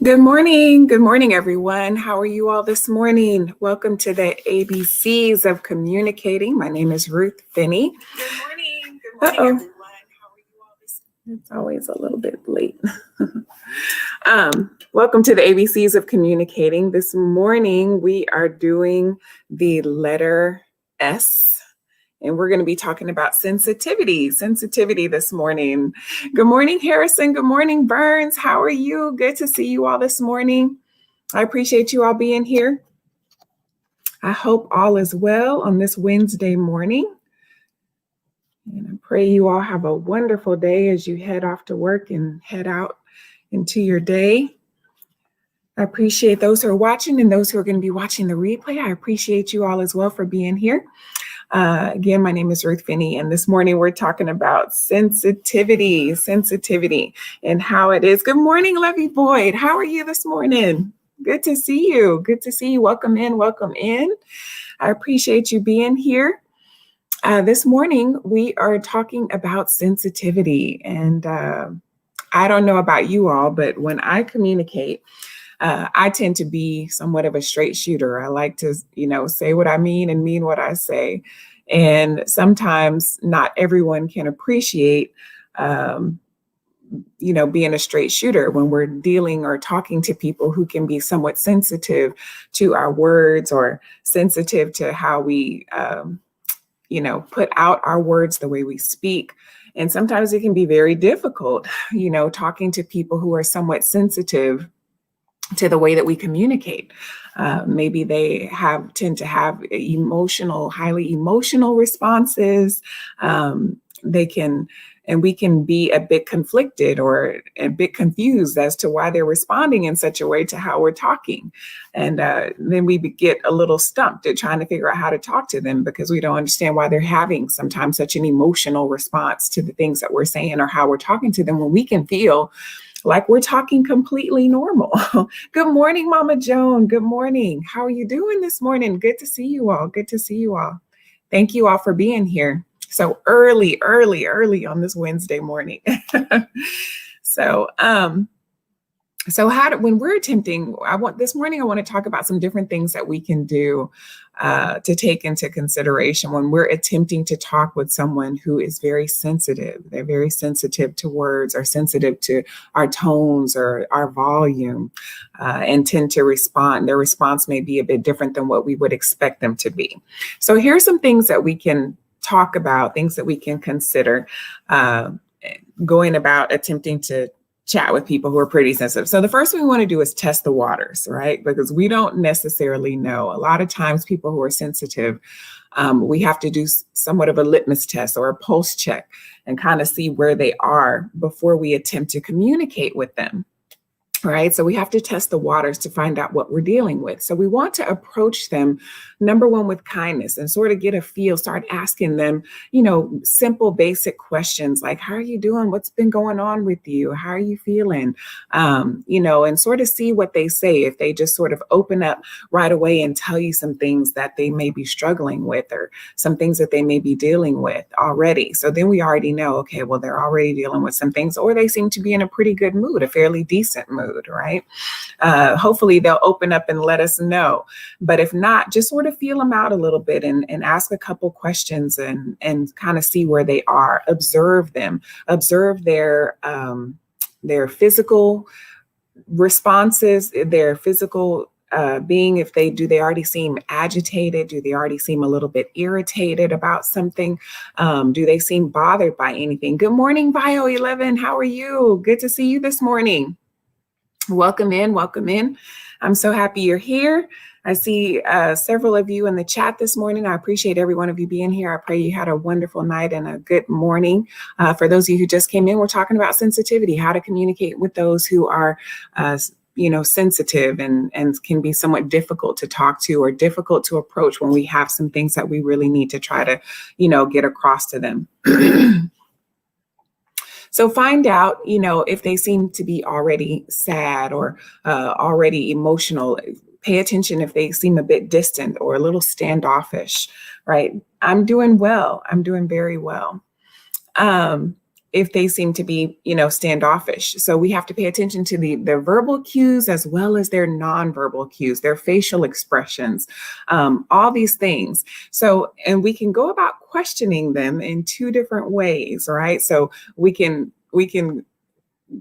Good morning. Good morning, everyone. How are you all this morning? Welcome to the ABCs of Communicating. My name is Ruth Finney. Good morning. Good morning, everyone. How are you all this morning? It's always a little bit late. Welcome to the ABCs of Communicating. This morning, we are doing the letter S. And we're going to be talking about sensitivity this morning. Good morning, Harrison. Good morning, Burns. How are you? Good to see you all this morning. I appreciate you all being here. I hope all is well on this Wednesday morning. And I pray you all have a wonderful day as you head off to work and head out into your day. I appreciate those who are watching and those who are going to be watching the replay. I appreciate you all as well for being here. Again, my name is Ruth Finney, and this morning we're talking about sensitivity and how it is. Good morning, Levy Boyd. How are you this morning? Good to see you. Good to see you. Welcome in. Welcome in. I appreciate you being here. This morning we are talking about sensitivity, and I don't know about you all, but when I communicate, I tend to be somewhat of a straight shooter. I like to, say what I mean and mean what I say. And sometimes not everyone can appreciate, being a straight shooter when we're dealing or talking to people who can be somewhat sensitive to our words or sensitive to how we, put out our words, the way we speak. And sometimes it can be very difficult, talking to people who are somewhat sensitive to the way that we communicate. Maybe they tend to have highly emotional responses. We can be a bit conflicted or a bit confused as to why they're responding in such a way to how we're talking. And then we get a little stumped at trying to figure out how to talk to them because we don't understand why they're having sometimes such an emotional response to the things that we're saying or how we're talking to them when we can feel like we're talking completely normal. Good morning, Mama Joan. Good morning. How are you doing this morning? Good to see you all. Good to see you all. Thank you all for being here so early on this Wednesday morning. When we're attempting, this morning I want to talk about some different things that we can do to take into consideration when we're attempting to talk with someone who is very sensitive. They're very sensitive to words or sensitive to our tones or our volume and tend to respond. Their response may be a bit different than what we would expect them to be. So here's some things that we can talk about, things that we can consider going about attempting to chat with people who are pretty sensitive. So the first thing we want to do is test the waters, right? Because we don't necessarily know. A lot of times people who are sensitive, we have to do somewhat of a litmus test or a pulse check and kind of see where they are before we attempt to communicate with them. Right. So we have to test the waters to find out what we're dealing with. So we want to approach them, number one, with kindness and sort of get a feel, start asking them, simple, basic questions like, how are you doing? What's been going on with you? How are you feeling? And sort of see what they say. If they just sort of open up right away and tell you some things that they may be struggling with or some things that they may be dealing with already. So then we already know, okay, well, they're already dealing with some things, or they seem to be in a pretty good mood, a fairly decent mood. Right? Hopefully they'll open up and let us know. But if not, just sort of feel them out a little bit and ask a couple questions and kind of see where they are. Observe them. Observe their physical responses, their physical being. If they already seem agitated? Do they already seem a little bit irritated about something? Do they seem bothered by anything? Good morning, Bio 11. How are you? Good to see you this morning. Welcome in. Welcome in. I'm so happy you're here. I see several of you in the chat this morning. I appreciate every one of you being here. I pray you had a wonderful night and a good morning. For those of you who just came in, we're talking about sensitivity, how to communicate with those who are sensitive and can be somewhat difficult to talk to or difficult to approach when we have some things that we really need to try to, get across to them. So find out, if they seem to be already sad or already emotional. Pay attention if they seem a bit distant or a little standoffish, right? I'm doing well. I'm doing very well. if they seem to be, standoffish. So we have to pay attention to their verbal cues as well as their nonverbal cues, their facial expressions, all these things. So, and we can go about questioning them in two different ways, right? So we can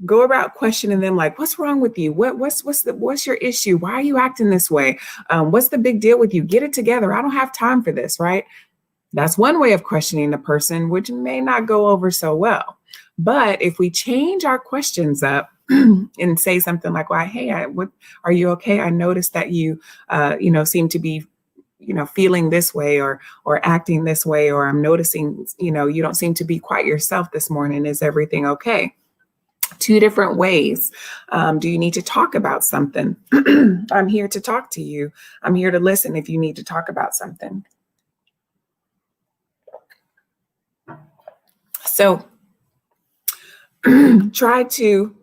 go about questioning them like, what's wrong with you? What's your issue? Why are you acting this way? What's the big deal with you? Get it together. I don't have time for this, right? That's one way of questioning the person, which may not go over so well. But if we change our questions up and say something like, well, hey, what are you okay? I noticed that you, seem to be, feeling this way or acting this way, or I'm noticing, you don't seem to be quite yourself this morning. Is everything okay? Two different ways. Do you need to talk about something? I'm here to talk to you. I'm here to listen if you need to talk about something. So try to,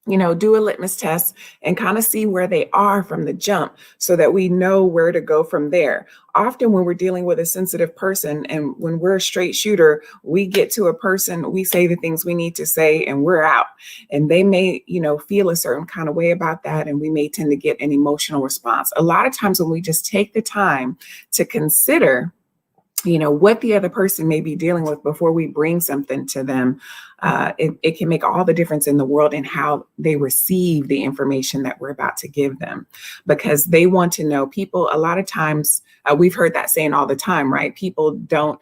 do a litmus test and kind of see where they are from the jump so that we know where to go from there. Often when we're dealing with a sensitive person and when we're a straight shooter, we get to a person, we say the things we need to say and we're out. And they may, feel a certain kind of way about that. And we may tend to get an emotional response. A lot of times when we just take the time to consider what the other person may be dealing with before we bring something to them, it can make all the difference in the world in how they receive the information that we're about to give them, because they want to know. People, a lot of times, we've heard that saying all the time, right? People don't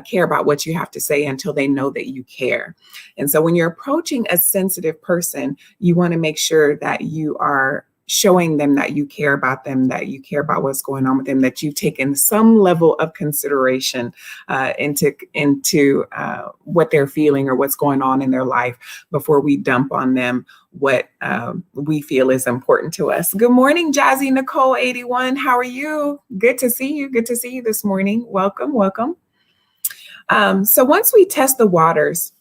care about what you have to say until they know that you care. And so when you're approaching a sensitive person, you want to make sure that you are showing them that you care about them, that you care about what's going on with them, that you've taken some level of consideration into what they're feeling or what's going on in their life before we dump on them what we feel is important to us. Good morning, Jazzy Nicole 81. How are you? Good to see you. Good to see you this morning. Welcome, welcome. So once we test the waters,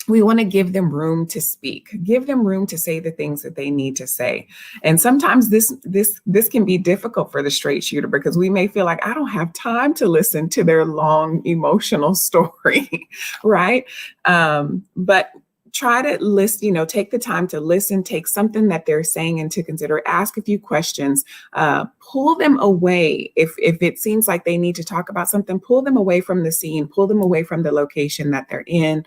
we want to give them room to speak, give them room to say the things that they need to say. And sometimes this can be difficult for the straight shooter because we may feel like, I don't have time to listen to their long emotional story, right? But try to listen, take the time to listen, take something that they're saying into consider, ask a few questions, pull them away. If it seems like they need to talk about something, pull them away from the scene, pull them away from the location that they're in,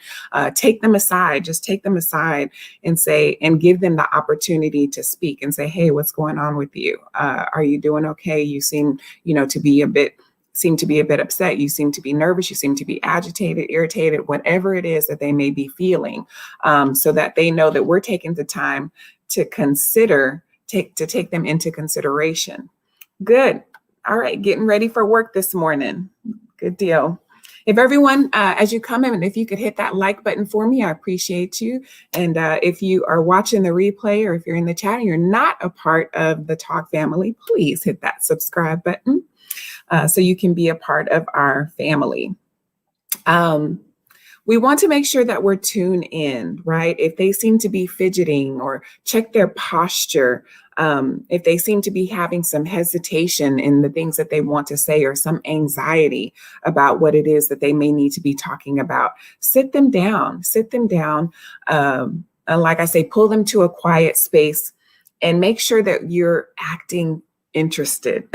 take them aside, just take them aside and give them the opportunity to speak and say, hey, what's going on with you? Are you doing okay? You seem, to be a bit upset. You seem to be nervous. You seem to be agitated, irritated, whatever it is that they may be feeling, so that they know that we're taking the time to take them into consideration. Good. All right. Getting ready for work this morning. Good deal. If everyone, as you come in, if you could hit that like button for me, I appreciate you. And if you are watching the replay or if you're in the chat and you're not a part of the Talk family, please hit that subscribe button. So you can be a part of our family. We want to make sure that we're tuned in, right? If they seem to be fidgeting or check their posture, if they seem to be having some hesitation in the things that they want to say or some anxiety about what it is that they may need to be talking about, sit them down. And like I say, pull them to a quiet space and make sure that you're acting interested.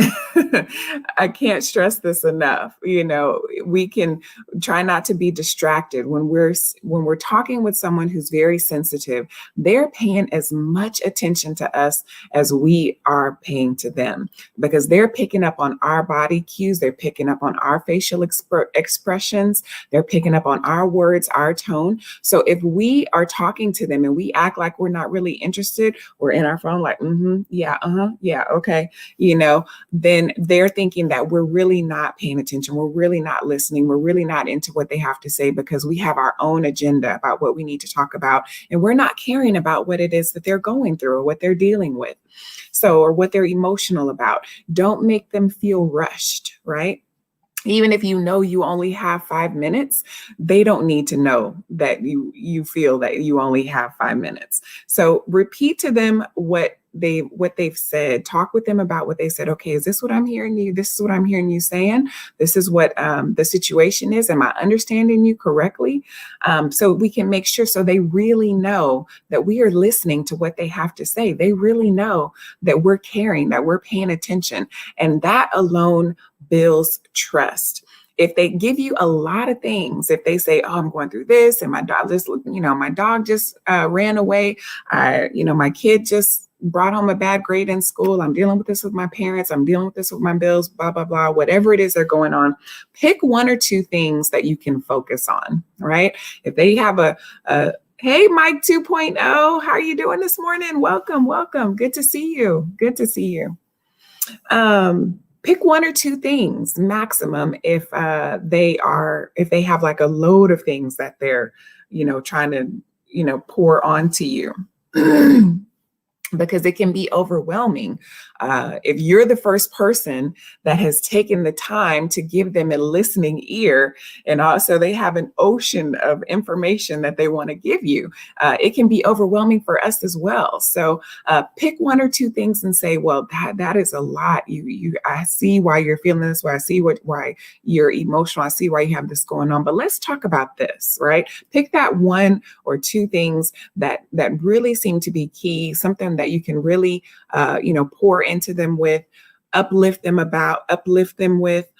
I can't stress this enough. We can try not to be distracted when we're talking with someone who's very sensitive. They're paying as much attention to us as we are paying to them, because they're picking up on our body cues. They're picking up on our facial expressions. They're picking up on our words, our tone. So if we are talking to them and we act like we're not really interested, we're in our phone like, yeah, okay, then they're thinking that we're really not paying attention. We're really not listening. We're really not into what they have to say because we have our own agenda about what we need to talk about. And we're not caring about what it is that they're going through or what they're dealing with. Or what they're emotional about. Don't make them feel rushed, right? Even if you only have 5 minutes, they don't need to know that you feel that you only have 5 minutes. So repeat to them what what they've said. Talk with them about what they said. Okay, is this what I'm hearing you? This is what I'm hearing you saying. This is what the situation is. Am I understanding you correctly? So we can make sure, so they really know that we are listening to what they have to say. They really know that we're caring, that we're paying attention, and that alone builds trust. If they give you a lot of things, if they say, "Oh, I'm going through this, and my dog just, my dog just ran away. My kid just brought home a bad grade in school. I'm dealing with this with my parents. I'm dealing with this with my bills, blah, blah, blah," whatever it is they're going on, pick one or two things that you can focus on, right? If they have a "Hey, Mike 2.0, how are you doing this morning? Welcome, welcome. Good to see you. Good to see you." Pick one or two things maximum if they have like a load of things that they're, trying to, pour onto you. Because it can be overwhelming. If you're the first person that has taken the time to give them a listening ear, and also they have an ocean of information that they want to give you, it can be overwhelming for us as well. So pick one or two things and say, "Well, that is a lot. I see why you're feeling this way. I see why you're emotional. I see why you have this going on. But let's talk about this," right? Pick that one or two things that really seem to be key, something that you can really, pour into them with, uplift them with,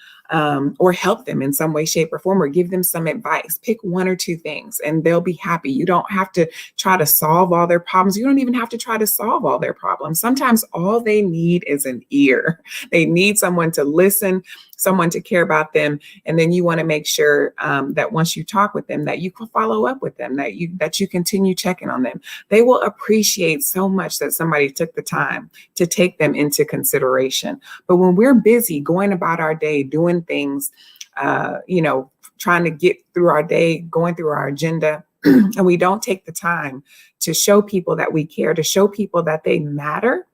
or help them in some way, shape, or form, or give them some advice. Pick one or two things and they'll be happy. You don't have to try to solve all their problems. You don't even have to try to solve all their problems. Sometimes all they need is an ear. They need someone to listen, someone to care about them. And then you want to make sure that once you talk with them, that you can follow up with them, that you continue checking on them. They will appreciate so much that somebody took the time to take them into consideration. But when we're busy going about our day, doing things, trying to get through our day, going through our agenda, and we don't take the time to show people that we care, to show people that they matter,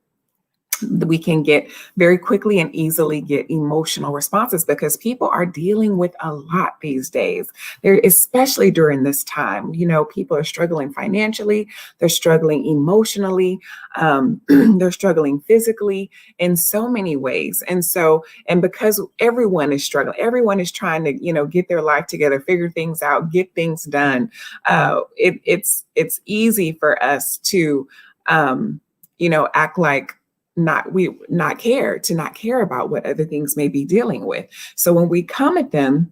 we can get very quickly and easily get emotional responses because people are dealing with a lot these days. They're, especially during this time, people are struggling financially, they're struggling emotionally, they're struggling physically in so many ways. And because everyone is struggling, everyone is trying to, get their life together, figure things out, get things done. It's easy for us to, act like not care about what other things may be dealing with. So when we come at them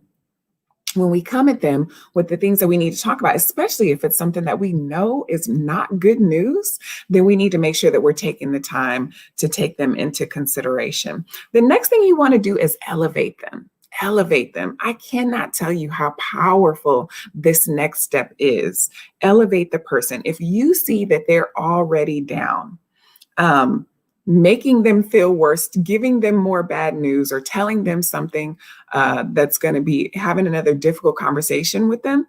with the things that we need to talk about, especially if it's something that we know is not good news, then we need to make sure that we're taking the time to take them into consideration. The next thing you want to do is elevate them. Elevate them. I cannot tell you how powerful this next step is. Elevate the person. If you see that they're already down, making them feel worse, giving them more bad news, or telling them something that's going to be having another difficult conversation with them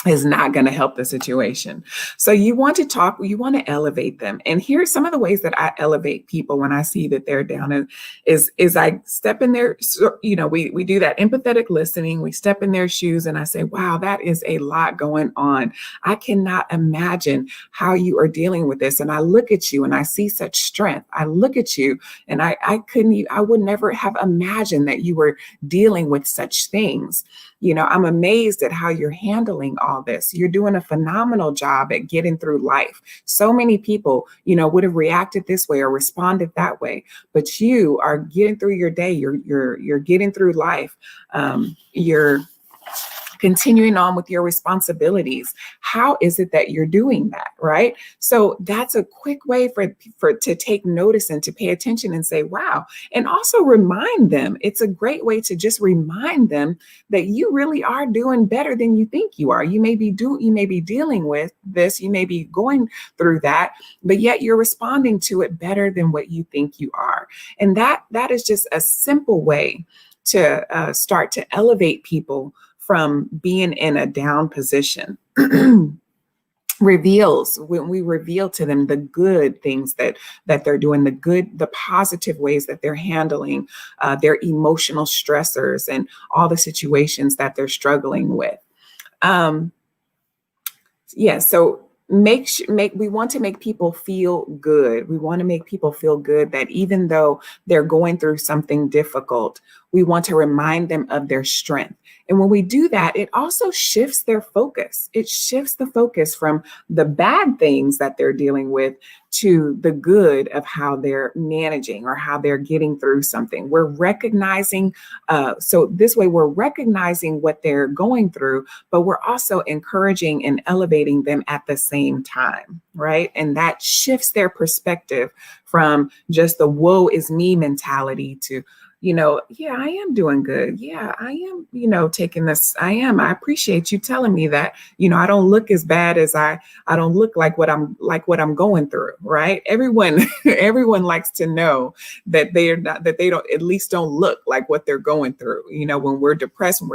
is not going to help the situation. So you want to elevate them. And here's some of the ways that I elevate people when I see that they're down, and is I step in their, we do that empathetic listening. We step in their shoes and I say, "Wow, that is a lot going on. I cannot imagine how you are dealing with this." And I look at you and I see such strength. I look at you and I would never have imagined that you were dealing with such things. I'm amazed at how you're handling all this. You're doing a phenomenal job at getting through life. So many people, would have reacted this way or responded that way, but you are getting through your day. You're getting through life. You're continuing on with your responsibilities. How is it that you're doing that, right? So that's a quick way for to take notice and to pay attention and say, "Wow." And also remind them. It's a great way to just remind them that you really are doing better than you think you are. You may be dealing with this, you may be going through that, but yet you're responding to it better than what you think you are. And that is just a simple way to start to elevate people from being in a down position. When we reveal to them the good things that they're doing, the positive ways that they're handling their emotional stressors and all the situations that they're struggling with. So We want to make people feel good. We want to make people feel good that even though they're going through something difficult, we want to remind them of their strength. And when we do that, it also shifts their focus. It shifts the focus from the bad things that they're dealing with to the good of how they're managing or how they're getting through something. We're recognizing, so this way we're recognizing what they're going through, but we're also encouraging and elevating them at the same time, right? And that shifts their perspective from just the woe is me mentality to, yeah, I am doing good. Yeah, I am, taking this. I appreciate you telling me that, I don't look as bad as I don't look like what I'm going through, right? Everyone, everyone likes to know that they don't, at least don't look like what they're going through. When we're depressed, when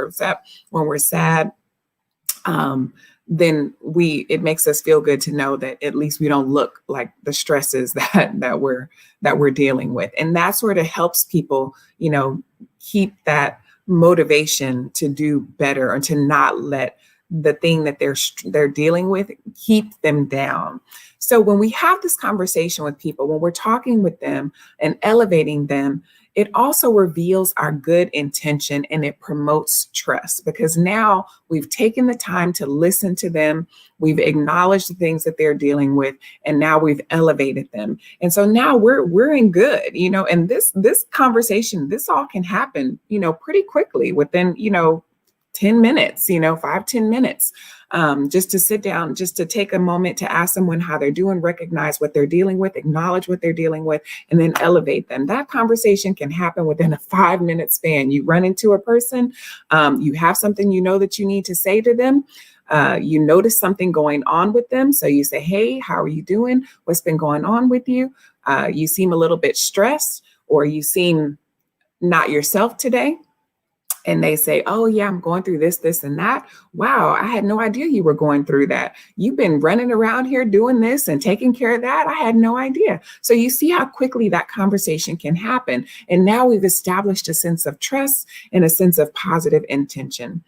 we're sad, then it makes us feel good to know that at least we don't look like the stresses that we're dealing with. And that sort of helps people, keep that motivation to do better and to not let the thing that they're dealing with keep them down. So when we have this conversation with people, when we're talking with them and elevating them, it also reveals our good intention and it promotes trust because now we've taken the time to listen to them. We've acknowledged the things that they're dealing with, and now we've elevated them. And so now we're in good, and this conversation, this all can happen, pretty quickly within, 10 minutes, 5-10 minutes, just to sit down, just to take a moment to ask someone how they're doing, recognize what they're dealing with, acknowledge what they're dealing with, and then elevate them. That conversation can happen within a 5-minute span. You run into a person, you have something that you need to say to them. You notice something going on with them. So you say, hey, how are you doing? What's been going on with you? You seem a little bit stressed, or you seem not yourself today. And they say, oh, yeah, I'm going through this, this, and that. Wow, I had no idea you were going through that. You've been running around here doing this and taking care of that. I had no idea. So you see how quickly that conversation can happen. And now we've established a sense of trust and a sense of positive intention.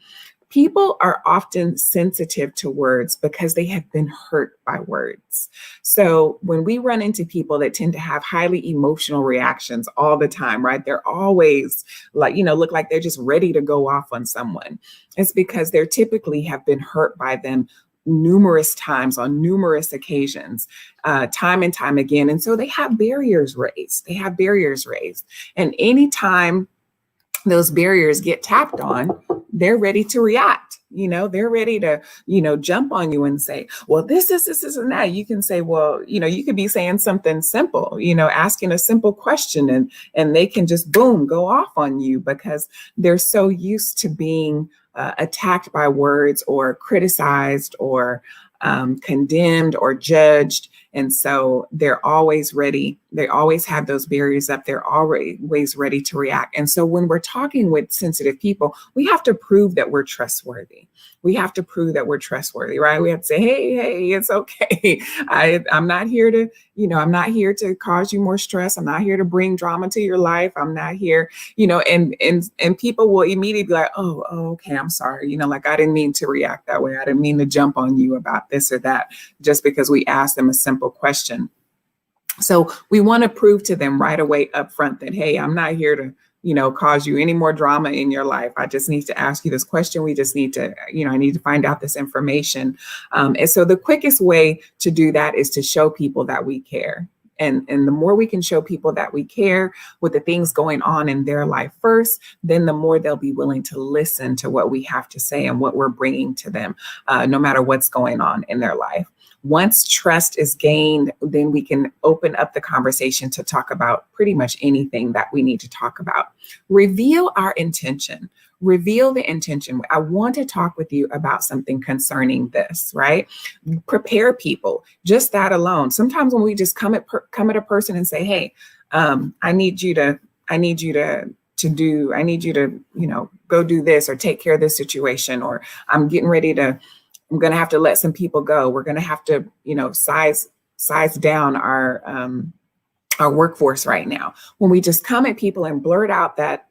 People are often sensitive to words because they have been hurt by words. So when we run into people that tend to have highly emotional reactions all the time, right? They're always like, look like they're just ready to go off on someone. It's because they typically have been hurt by them numerous times on numerous occasions, time and time again. And so they have barriers raised. And anytime those barriers get tapped on, they're ready to react. They're ready to, jump on you and say, well, this, and that. You can say, well, you could be saying something simple, asking a simple question and they can just boom, go off on you because they're so used to being attacked by words or criticized or condemned or judged. And so they're always ready. They always have those barriers up. They're always ready to react. And so when we're talking with sensitive people, we have to prove that we're trustworthy. We have to prove that we're trustworthy, right? We have to say, hey, it's okay. I'm not here to, I'm not here to cause you more stress. I'm not here to bring drama to your life. I'm not here, and people will immediately be like, oh, okay, I'm sorry. Like I didn't mean to react that way. I didn't mean to jump on you about this or that just because we asked them a simple question. So we want to prove to them right away up front that, hey, I'm not here to, cause you any more drama in your life. I just need to ask you this question. We just need to, I need to find out this information. And so the quickest way to do that is to show people that we care. And the more we can show people that we care with the things going on in their life first, then the more they'll be willing to listen to what we have to say and what we're bringing to them, no matter what's going on in their life. Once trust is gained, then we can open up the conversation to talk about pretty much anything that we need to talk about. Reveal our intention. Reveal the intention. I want to talk with you about something concerning this, right? Prepare people. Just that alone. Sometimes when we just come at a person and say, hey, I need you to, go do this or take care of this situation, or I'm going to have to let some people go. We're going to have to, size down our workforce right now. When we just come at people and blurt out that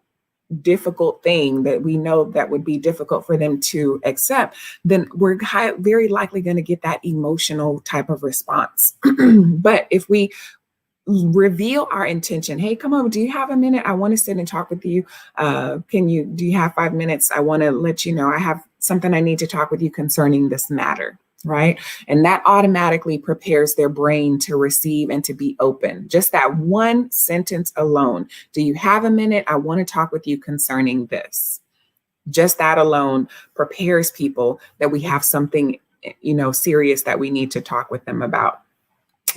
difficult thing that we know that would be difficult for them to accept, then we're very likely going to get that emotional type of response. But if we reveal our intention, hey, come on, do you have a minute? I want to sit and talk with you. Do you have 5 minutes? I want to let you know I have something I need to talk with you concerning this matter. Right. And that automatically prepares their brain to receive and to be open. Just that one sentence alone. Do you have a minute? I want to talk with you concerning this. Just that alone prepares people that we have something, serious that we need to talk with them about.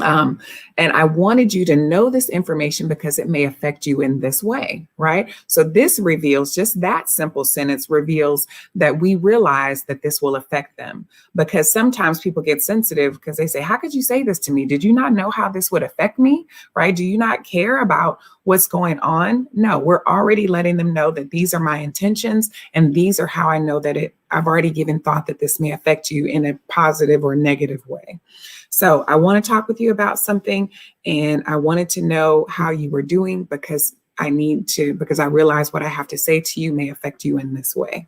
And I wanted you to know this information because it may affect you in this way, right? So this reveals, just that simple sentence reveals that we realize that this will affect them, because sometimes people get sensitive because they say, how could you say this to me? Did you not know how this would affect me, right? Do you not care about what's going on? No, we're already letting them know that these are my intentions and these are how I know that I've already given thought that this may affect you in a positive or negative way. So I want to talk with you about something, and I wanted to know how you were doing because I realize what I have to say to you may affect you in this way.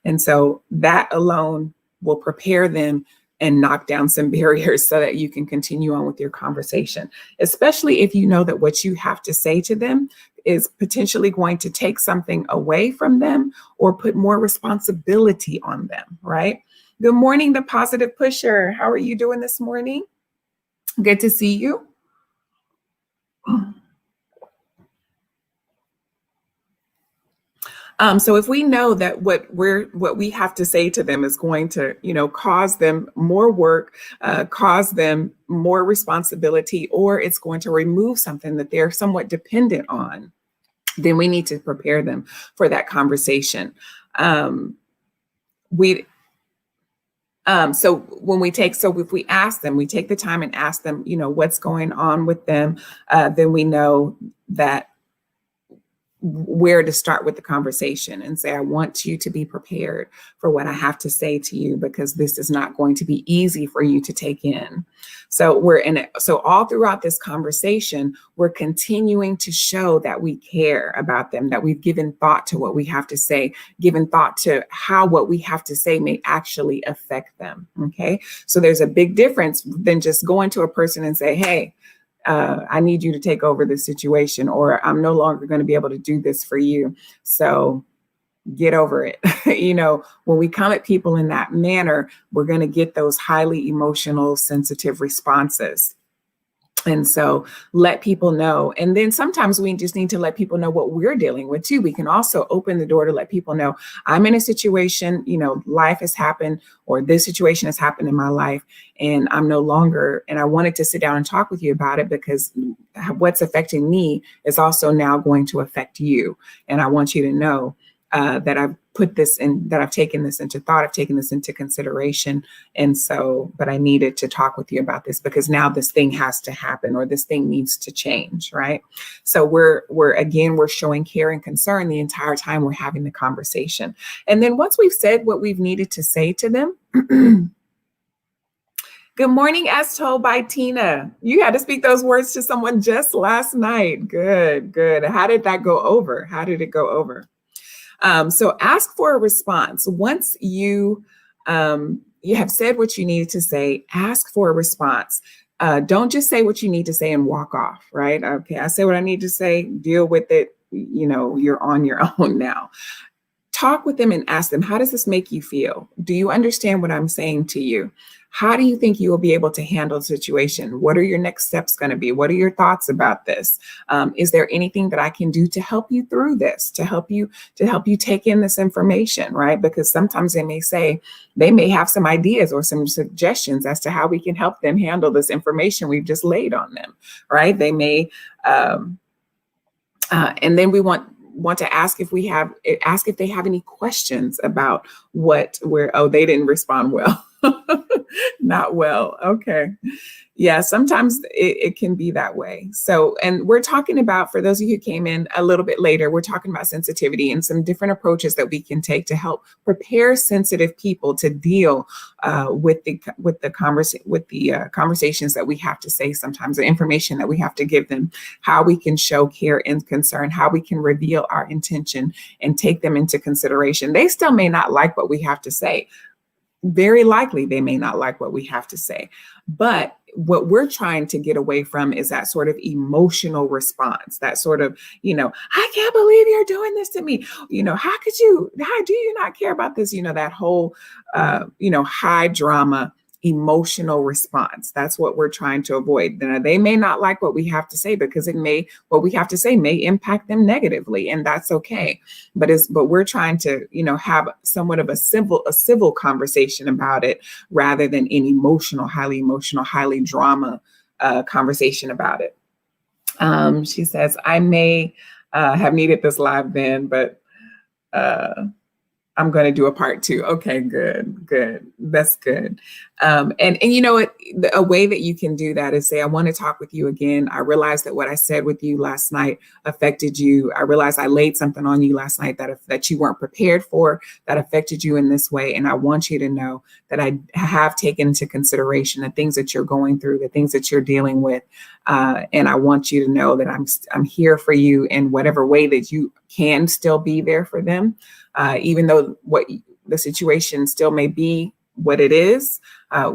And so that alone will prepare them and knock down some barriers so that you can continue on with your conversation, especially if you know that what you have to say to them is potentially going to take something away from them or put more responsibility on them, right? Good morning, the positive pusher. How are you doing this morning? Good to see you. So if we know that what we have to say to them is going to, cause them more work, cause them more responsibility, or it's going to remove something that they're somewhat dependent on, then we need to prepare them for that conversation. So if we ask them, we take the time and ask them, what's going on with them, then we know that where to start with the conversation and say, I want you to be prepared for what I have to say to you, because this is not going to be easy for you to take in. So so all throughout this conversation, we're continuing to show that we care about them, that we've given thought to what we have to say, given thought to how what we have to say may actually affect them. Okay. So there's a big difference than just going to a person and say, hey, I need you to take over this situation, or I'm no longer going to be able to do this for you. So get over it. When we come at people in that manner, we're going to get those highly emotional, sensitive responses. And so let people know. And then sometimes we just need to let people know what we're dealing with too. We can also open the door to let people know I'm in a situation, life has happened, or this situation has happened in my life, and I'm no longer, and I wanted to sit down and talk with you about it because what's affecting me is also now going to affect you. And I want you to know that I've put this in, that I've taken this into thought, I've taken this into consideration. And so, but I needed to talk with you about this because now this thing has to happen, or this thing needs to change, right? So we're showing care and concern the entire time we're having the conversation. And then once we've said what we've needed to say to them, good morning, as told by Tina. You had to speak those words to someone just last night. Good. How did that go over? How did it go over? So ask for a response. Once you have said what you needed to say, ask for a response. Don't just say what you need to say and walk off, right? Okay, I say what I need to say, deal with it. You're on your own now. Talk with them and ask them, how does this make you feel? Do you understand what I'm saying to you? How do you think you will be able to handle the situation? What are your next steps going to be? What are your thoughts about this? Is there anything that I can do to help you through this, to help you take in this information, right? Because sometimes they may have some ideas or some suggestions as to how we can help them handle this information we've just laid on them, right? They may, and then we want to ask if they have any questions about they didn't respond well. Not well. Okay. Yeah, sometimes it can be that way. So, and we're talking about, for those of you who came in a little bit later, we're talking about sensitivity and some different approaches that we can take to help prepare sensitive people to deal with the conversations that we have to say sometimes, the information that we have to give them, how we can show care and concern, how we can reveal our intention and take them into consideration. They still may not like what we have to say. Very likely they may not like what we have to say. But what we're trying to get away from is that sort of emotional response, that sort of, I can't believe you're doing this to me. How do you not care about this? That whole, high drama emotional response. That's what we're trying to avoid. Now, they may not like what we have to say because what we have to say may impact them negatively, and that's okay. But we're trying to, have somewhat of a civil conversation about it rather than an emotional, highly drama conversation about it. She says, I may have needed this live then, but I'm going to do a part 2. Okay, good. That's good. And you know what? A way that you can do that is say, I want to talk with you again. I realized that what I said with you last night affected you. I realized I laid something on you last night that you weren't prepared for, that affected you in this way. And I want you to know that I have taken into consideration the things that you're going through, the things that you're dealing with. And I want you to know that I'm here for you in whatever way that you can still be there for them. Even though the situation still may be what it is,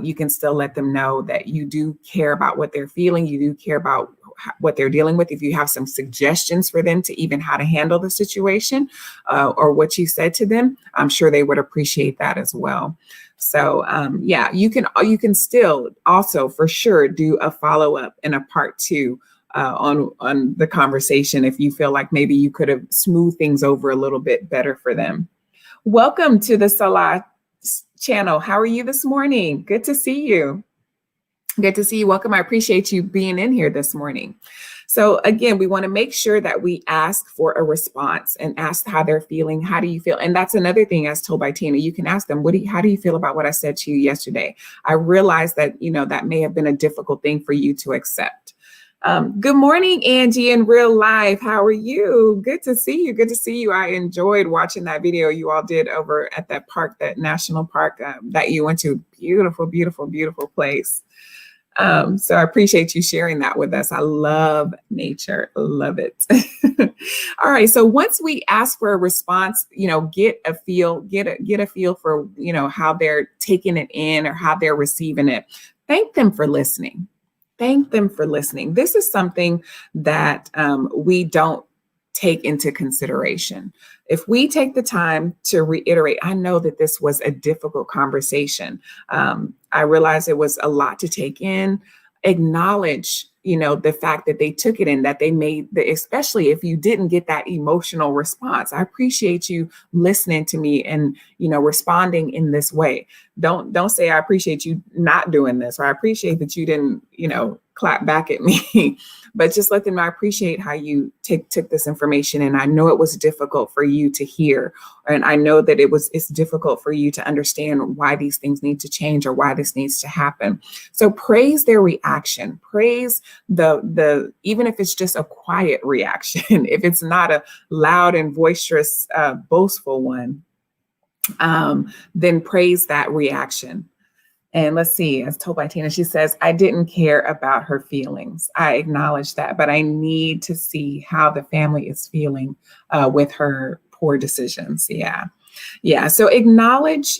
you can still let them know that you do care about what they're feeling. You do care about what they're dealing with. If you have some suggestions for them to even how to handle the situation or what you said to them, I'm sure they would appreciate that as well. So you can still also for sure do a follow-up in a part 2 on the conversation if you feel like maybe you could have smoothed things over a little bit better for them. Welcome to the Salah channel. How are you this morning? Good to see you. Good to see you. Welcome. I appreciate you being in here this morning. So again, we want to make sure that we ask for a response and ask how they're feeling. How do you feel? And that's another thing, as told by Tina, you can ask them, how do you feel about what I said to you yesterday? I realize that, that may have been a difficult thing for you to accept. Good morning, Angie, in real life. How are you? Good to see you. Good to see you. I enjoyed watching that video you all did over at that park, that national park that you went to. Beautiful, beautiful, beautiful place. So I appreciate you sharing that with us. I love nature. Love it. All right. So once we ask for a response, get a feel for, how they're taking it in or how they're receiving it. Thank them for listening. Thank them for listening. This is something that we don't take into consideration. If we take the time to reiterate, I know that this was a difficult conversation. I realize it was a lot to take in. Acknowledge, the fact that they took it in, that they made especially if you didn't get that emotional response. I appreciate you listening to me and, responding in this way. Don't say I appreciate you not doing this, or I appreciate that you didn't, clap back at me, but just let them know I appreciate how you took this information. And I know it was difficult for you to hear. And I know that it's difficult for you to understand why these things need to change or why this needs to happen. So praise their reaction, praise the even if it's just a quiet reaction, if it's not a loud and boisterous, boastful one, then praise that reaction. And let's see, as told by Tina, she says, I didn't care about her feelings. I acknowledge that, but I need to see how the family is feeling with her poor decisions. Yeah. So acknowledge,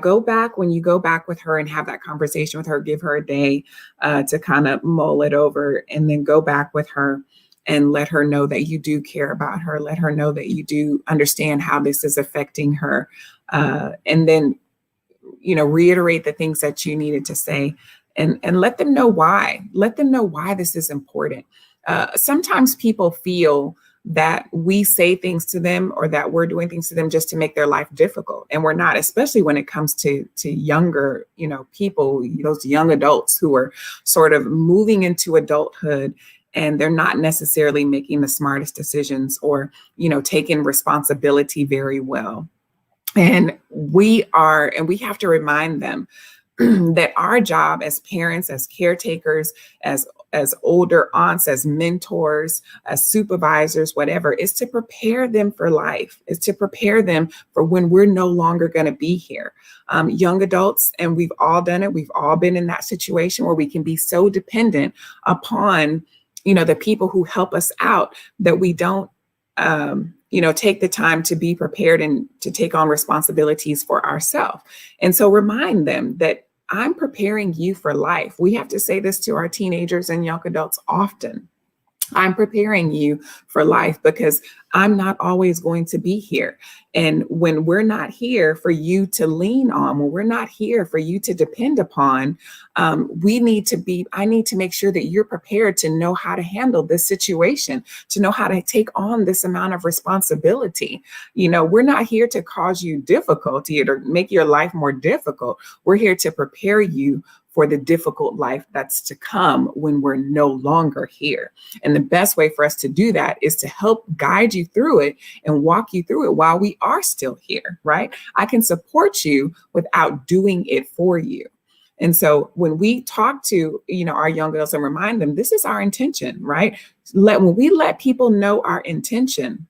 go back when you go back with her and have that conversation with her, give her a day to kind of mull it over, and then go back with her and let her know that you do care about her. Let her know that you do understand how this is affecting her. And then, reiterate the things that you needed to say and let them know why. Let them know why this is important. Sometimes people feel that we say things to them or that we're doing things to them just to make their life difficult. And we're not, especially when it comes to younger, people, those young adults who are sort of moving into adulthood, and they're not necessarily making the smartest decisions or, taking responsibility very well. And we have to remind them, that our job as parents, as caretakers, as older aunts, as mentors, as supervisors, whatever, is to prepare them for life, is to prepare them for when we're no longer going to be here. Young adults, and we've all done it, we've all been in that situation where we can be so dependent upon, the people who help us out that we don't take the time to be prepared and to take on responsibilities for ourselves. And so remind them that I'm preparing you for life. We have to say this to our teenagers and young adults often. I'm preparing you for life because I'm not always going to be here. And when we're not here for you to lean on, when we're not here for you to depend upon, I need to make sure that you're prepared to know how to handle this situation, to know how to take on this amount of responsibility. We're not here to cause you difficulty or make your life more difficult. We're here to prepare you for the difficult life that's to come when we're no longer here. And the best way for us to do that is to help guide you through it and walk you through it while we are still here, right? I can support you without doing it for you. And so when we talk to, our young adults and remind them, this is our intention, right? When we let people know our intention,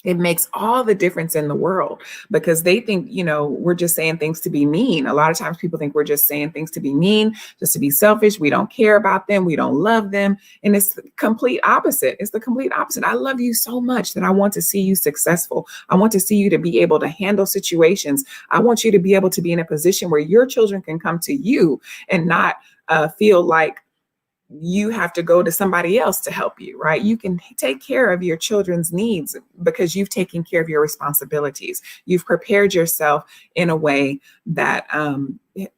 it makes all the difference in the world, because they think, we're just saying things to be mean. A lot of times people think we're just saying things to be mean, just to be selfish. We don't care about them. We don't love them. And it's the complete opposite. It's the complete opposite. I love you so much that I want to see you successful. I want to see you to be able to handle situations. I want you to be able to be in a position where your children can come to you and not feel like you have to go to somebody else to help you, right? You can take care of your children's needs because you've taken care of your responsibilities. You've prepared yourself in a way that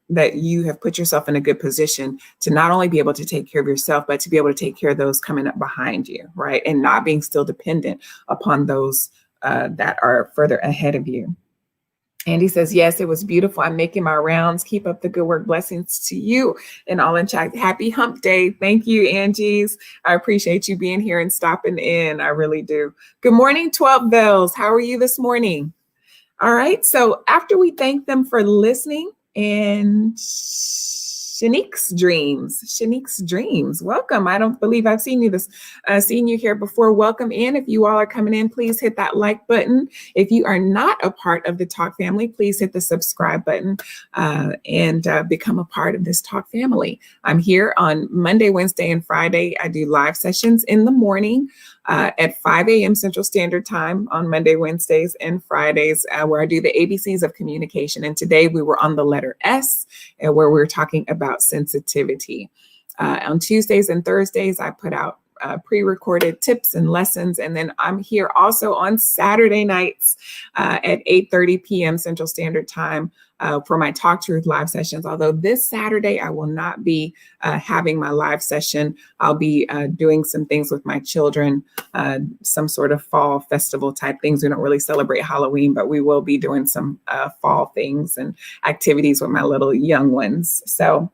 that you have put yourself in a good position to not only be able to take care of yourself, but to be able to take care of those coming up behind you, right? And not being still dependent upon those that are further ahead of you. Andy says, yes, it was beautiful. I'm making my rounds. Keep up the good work. Blessings to you and all in chat. Happy hump day. Thank you, Angie's. I appreciate you being here and stopping in. I really do. Good morning, 12 Bells. How are you this morning? All right. So after we thank them for listening, and Shanique's Dreams. Welcome. I don't believe I've seen you here before. Welcome in. If you all are coming in, please hit that like button. If you are not a part of the Talk family, please hit the subscribe button and become a part of this Talk family. I'm here on Monday, Wednesday, and Friday. I do live sessions in the morning at 5 a.m. Central Standard Time on Monday, Wednesdays, and Fridays, where I do the ABCs of communication. And today we were on the letter S, where we're talking about sensitivity. On Tuesdays and Thursdays, I put out pre-recorded tips and lessons. And then I'm here also on Saturday nights at 8:30 p.m. Central Standard Time for my Talk Truth live sessions. Although this Saturday, I will not be having my live session. I'll be doing some things with my children, some sort of fall festival type things. We don't really celebrate Halloween, but we will be doing some fall things and activities with my little young ones. So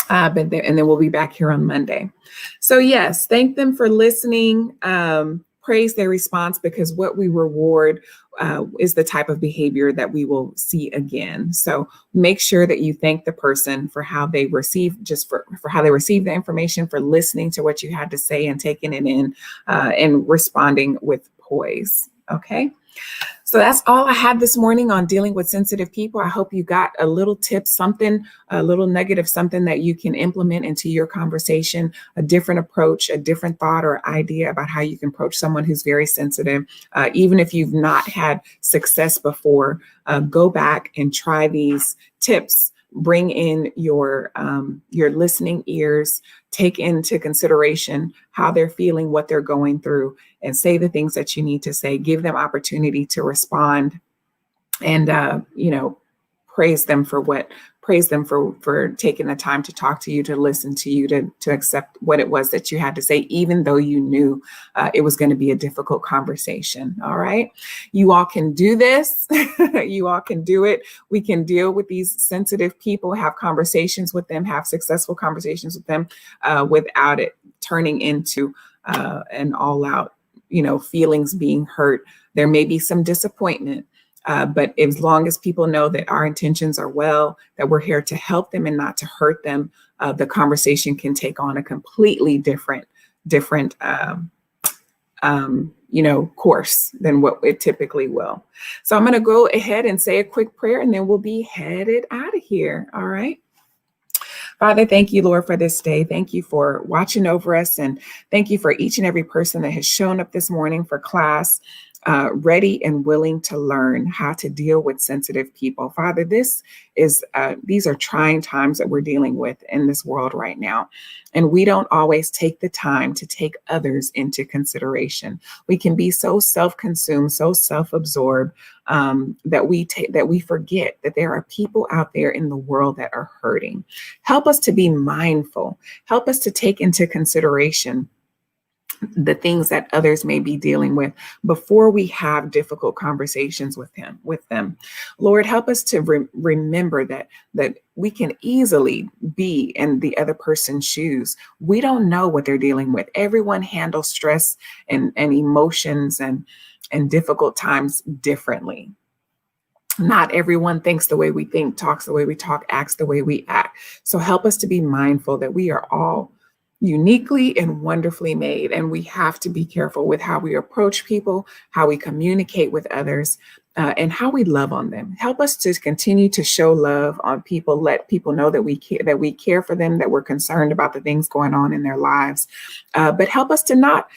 and then we'll be back here on Monday. So yes, thank them for listening. Praise their response, because what we reward is the type of behavior that we will see again. So make sure that you thank the person for how they receive, for how they received the information, for listening to what you had to say and taking it in and responding with poise. Okay. So that's all I had this morning on dealing with sensitive people. I hope you got a little tip, a little nugget of something that you can implement into your conversation, a different approach, a different thought or idea about how you can approach someone who's very sensitive. Even if you've not had success before, go back and try these tips. Bring in your listening ears, take into consideration how they're feeling, what they're going through, and say the things that you need to say. Give them opportunity to respond, and praise them for taking the time to talk to you, to listen to you, to accept what it was that you had to say, even though you knew it was going to be a difficult conversation. All right. You all can do this. You all can do it. We can deal with these sensitive people, have conversations with them, have successful conversations with them without it turning into an all out, feelings being hurt. There may be some disappointment. But as long as people know that our intentions are well, that we're here to help them and not to hurt them, the conversation can take on a completely different course than what it typically will. So I'm going to go ahead and say a quick prayer, and then we'll be headed out of here. All right. Father, thank you, Lord, for this day. Thank you for watching over us. And thank you for each and every person that has shown up this morning for class, ready and willing to learn how to deal with sensitive people. Father, these are trying times that we're dealing with in this world right now. And we don't always take the time to take others into consideration. We can be so self-consumed, so self-absorbed, that we forget that there are people out there in the world that are hurting. Help us to be mindful. Help us to take into consideration the things that others may be dealing with before we have difficult conversations with them. Lord, help us to remember that we can easily be in the other person's shoes. We don't know what they're dealing with. Everyone handles stress and emotions and difficult times differently. Not everyone thinks the way we think, talks the way we talk, acts the way we act. So help us to be mindful that we are all uniquely and wonderfully made, and we have to be careful with how we approach people, how we communicate with others, and how we love on them. Help us to continue to show love on people. Let people know that we care for them, that we're concerned about the things going on in their lives. But help us to not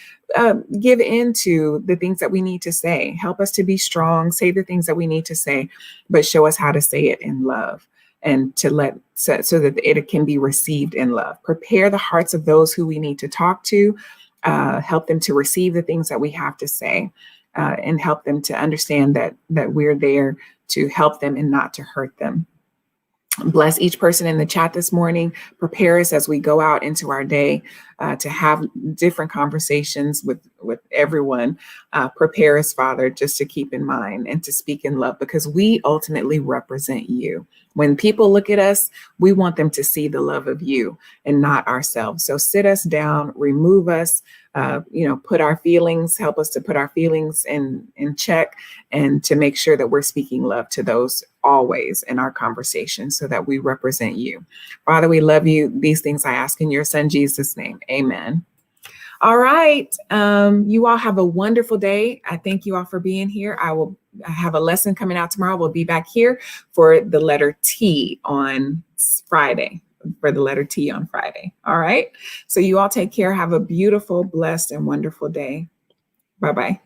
give in to the things that we need to say. Help us to be strong, say the things that we need to say, but show us how to say it in love, and so that it can be received in love. Prepare the hearts of those who we need to talk to, help them to receive the things that we have to say, and help them to understand that we're there to help them and not to hurt them. Bless each person in the chat this morning. Prepare us as we go out into our day to have different conversations with everyone. Prepare us, Father, just to keep in mind and to speak in love, because we ultimately represent you. When people look at us, we want them to see the love of you and not ourselves. So sit us down, remove us, put our feelings, help us to put our feelings in check, and to make sure that we're speaking love to those always in our conversation so that we represent you. Father, we love you. These things I ask in your son, Jesus' name. Amen. All right. You all have a wonderful day. I thank you all for being here. I have a lesson coming out tomorrow. We'll be back here for the letter T on Friday. All right. So you all take care. Have a beautiful, blessed, and wonderful day. Bye-bye.